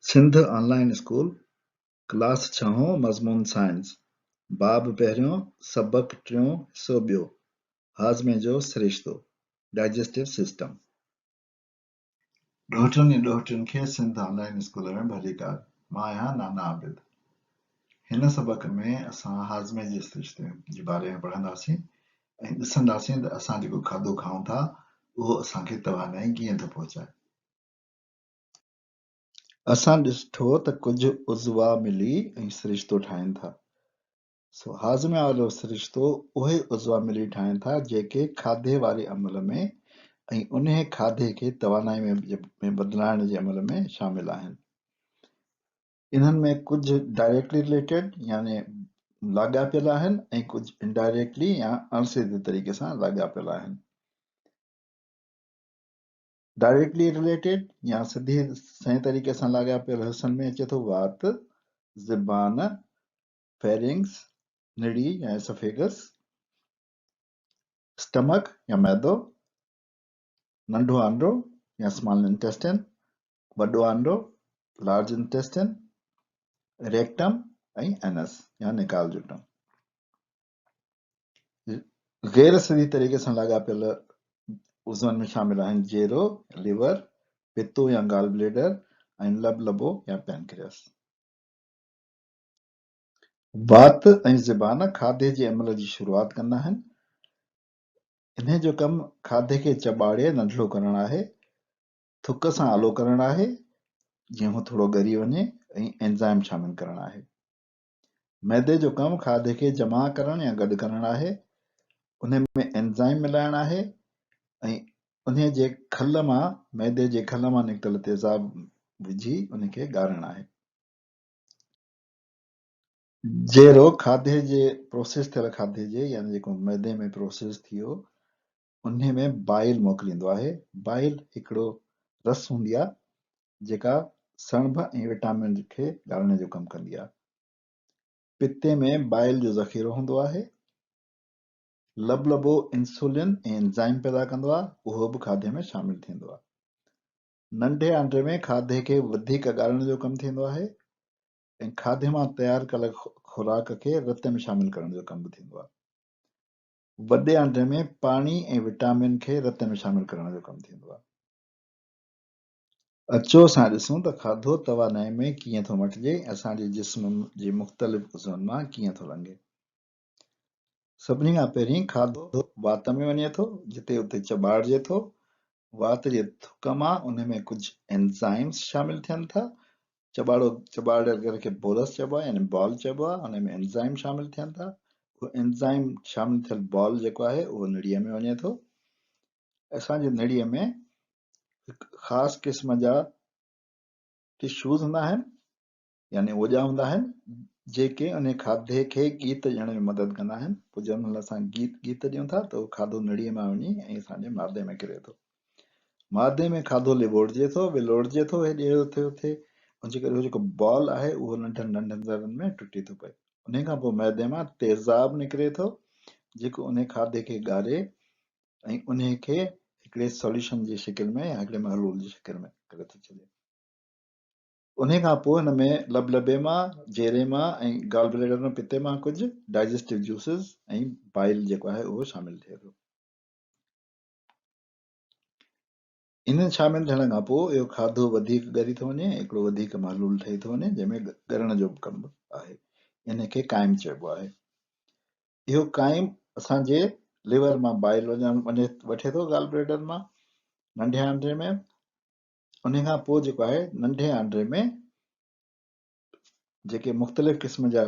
Sindh online school class 6 मज़मून science बाब पहिरियों सबक टियों हिसो ॿियो हाज़मे जो सिरिश्तो डाइजेस्टिव सिस्टम ॾोहिटुनि ऐं ॾोहिटियुनि खे सिंध ऑनलाइन स्कूल में भली कयो। मां आहियां नाना आबिद। हिन सबक में असां हाज़मे जे सिरिश्ते जे बारे में पढ़ंदासीं ऐं ॾिसंदासीं त असां जेको खाधो खाऊं था उहो असांखे तवानाई कीअं थो पहुचाए। असां ॾिठो त कुझु उज़वा मिली ऐं सिरिश्तो ठाहिनि था। हाज़मे वारो सिरिश्तो उहे उज़वा मिली ठाहिनि था जेके खाधे वारे अमल में ऐं उन खाधे खे तवानाई में बदिलाइण जे अमल में शामिल आहिनि। इन्हनि में कुझु डायरेक्टली रिलेटेड यानी लाॻापियल आहिनि ऐं कुझु इनडायरेक्टली या अणसिधे तरीक़े सां लाॻापियल आहिनि। डायरेक्टली रिलेटेड या सिधे सही तरीक़े सां लाॻापियल हिसनि में अचे थो वात, ज़बान, फेरिंग्स, निड़ी या एसोफेगस, स्टमक या मैदो, नंढो आंडो या स्मॉल इंटेस्टाइन, वॾो आंडो लार्ज इंटेस्टाइन, रेक्टम ऐं एनस या निकाल जुटम। गैर सिधी तरीक़े सां लाॻापियल उज़वनि में शामिल आहिनि जेरो, लिवर, पितो या गाल ब्लेडर ऐं लबलबो या पैनक्रियास। वात ऐं ज़बान खाधे जे अमल जी शुरूआत कंदा आहिनि। इन जो कमु खाधे खे चॿाड़े नंढड़ो करणु आहे, थुक सां आलो करणु आहे जीअं हू थोरो ॻरी वञे ऐं एंज़ाइम शामिल करणु आहे। मैदे जो कमु खाधे खे जमा करणु या गॾु करणु आहे, उन में एंज़ाइम मिलाइणु आहे ऐं उन जे खल मां मैदे जे खल मां निकितल तेज़ाब विझी उनखे ॻारणु आहे। जेरो खाधे जे प्रोसेस थियल खाधे जे यानी जेको मैदे में प्रोसेस थी वियो उन में बाइल मोकिलींदो आहे। बाइल हिकिड़ो रस हूंदी आहे जेका सणभ ऐं विटामिन खे ॻाल्हण जो कमु कंदी आहे। पिते में बाइल जो ज़ख़ीरो हूंदो आहे। लबलबो इंसुलिन ऐं एंज़ाइम पैदा कंदो आहे, उहो बि खाधे में शामिल थींदो आहे। नंढे आंडे में खाधे खे वधीक ॻाल्हण जो कमु थींदो आहे ऐं खाधे मां तयारु कयल खुराक खे रत में शामिल करण जो कमु बि थींदो आहे। वॾे आंडे में पाणी ऐं विटामिन खे रत में शामिल करण जो कमु थींदो आहे। अचो असां ॾिसूं त खाधो तवानाई में कीअं थो मटिजे, असांजे जिस्म जे मुख़्तलिफ़ उज़वनि मां कीअं थो लंघे। सभिनी खां पहिरीं खाधो वात में वञे थो, जिते उते चॿाड़िजे थो। वात जे थुक मां उन में कुझु एंज़ाइम्स शामिल थियनि था। चॿाड़ियल खे बोलस चइबो आहे यानी बॉल चइबो आहे, हुन में एंज़ाइम शामिल थियनि था। उहो एंज़ाइम शामिल थियल बॉल जेको आहे उहो निड़ीअ में वञे थो। असांजे निड़ीअ में हिकु ख़ासि क़िस्म जा टिश्यूज़ हूंदा आहिनि यानी ओॼा हूंदा आहिनि जेके उन खाधे खे गीत ॾियण में मदद कंदा आहिनि। पोइ जंहिं महिल असां गीत ॾियूं था त उहो खाधो निड़ीअ मां वञी ऐं असांजे मादे में किरे थो। मादे में खाधो लिबोड़िजे थो, विलोड़िजे थो, हेॾे थिए उनजे करे उहो जेको बॉल आहे उहो नंढनि नंढनि ज़रनि में टुटी थो पए। उन खां पोइ मैदे मां तेज़ाब निकिरे थो जेको उन खाधे खे ॻारे ऐं उन खे हिकिड़े सॉल्यूशन जी शिकिल में या हिकिड़े महलूल जी शिकिल में करे थो छॾे। उन खां पोइ हिन में लबलबे मां, जेरे मां ऐं गाल ब्लेडर में पिते मां कुझु डाइजेस्टिव जूसिस ऐं बाइल जेको आहे उहो शामिल थिए थो। इन शामिल थियण खां पोइ इहो खाधो वधीक ॻरी थो वञे, हिकिड़ो वधीक महलूल ठही थो वञे जंहिंमें ॻरण जो बि कमु आहे। इन खे काइम चइबो आहे। इहो काइम असांजे लिवर मां बाइल वठे थो गाल ब्लेडर मां नंढे आंडे में। उन खां पोइ जेको आहे नंढे आंडे में जेके मुख़्तलिफ़ क़िस्म जा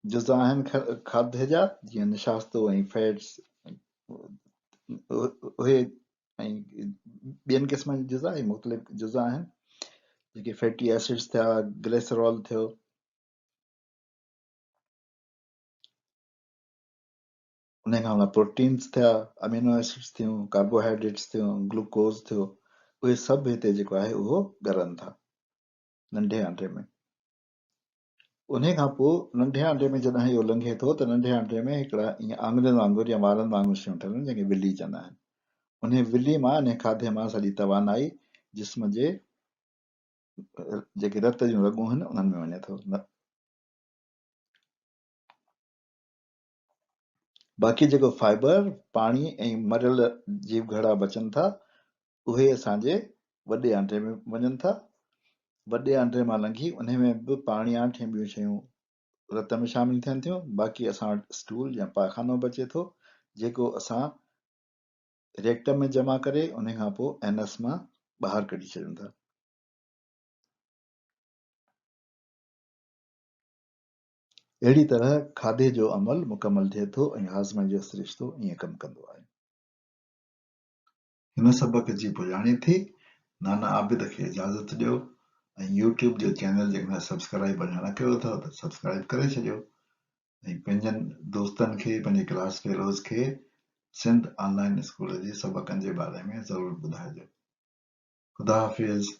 जुज़ा आहिनि खाधे जा, जीअं निशास्तो ऐं फैट्स उहे ऐं ॿियनि क़िस्मनि जा जुज़ा ऐं मुख़्तलिफ़ जुज़ा आहिनि जेके फैटी एसिड्स थिया, ग्लिसरॉल थियो, उन खां पोइ प्रोटीन्स थिया, अमीनो एसिड्स थियूं, कार्बोहाइड्रेट्स थियूं, ग्लूकोज़ थियो, उहे सभु हिते जेको आहे उहो ॻरनि था नंढे आंडे में। उन खां पोइ नंढे आंडे में जॾहिं इहो लंघे थो त नंढे आंडे में हिकिड़ा ईअं आङुरियुनि वांगुरु या वारनि वांगुरु शयूं ठहियल आहिनि जंहिंखे विली चवंदा आहिनि। उन विली मां, उन खाधे मां सॼी तवानाई जिस्म जे जेके रत जूं रॻूं आहिनि उन्हनि में वञे थो। बाक़ी जेको फाइबर पाणी ऐं मरियल जीव घड़ा बचनि था उहे असांजे वॾे आंटे में वञनि था। वॾे आंटे मां लंघी उन में बि पाणी आंठे ॿियूं शयूं रत में शामिल थियनि थियूं। बाक़ी असां वटि स्टूल या पाखानो बचे थो जेको असां रेक्टम में जमा करे उन खां पोइ एनस मां ॿाहिरि कढी छॾियूं था। अहिड़ी तरह खाधे जो अमल मुकमल थिए थो ऐं हाज़मे जो सिरिश्तो ईअं कमु कंदो आहे। हिन सबक जी पुॼाणी थी नाना आबिद खे इजाज़त ॾियो ऐं यूट्यूब जो चैनल जेकॾहिं सब्सक्राइब अञा न कयो अथव त सब्सक्राइब करे छॾियो ऐं पंहिंजनि दोस्तनि खे पंहिंजे क्लास फेलोज़ खे सिंध ऑनलाइन स्कूल जे सबकनि जे बारे में ज़रूरु ॿुधाइजो। ख़ुदा हाफ़िज़।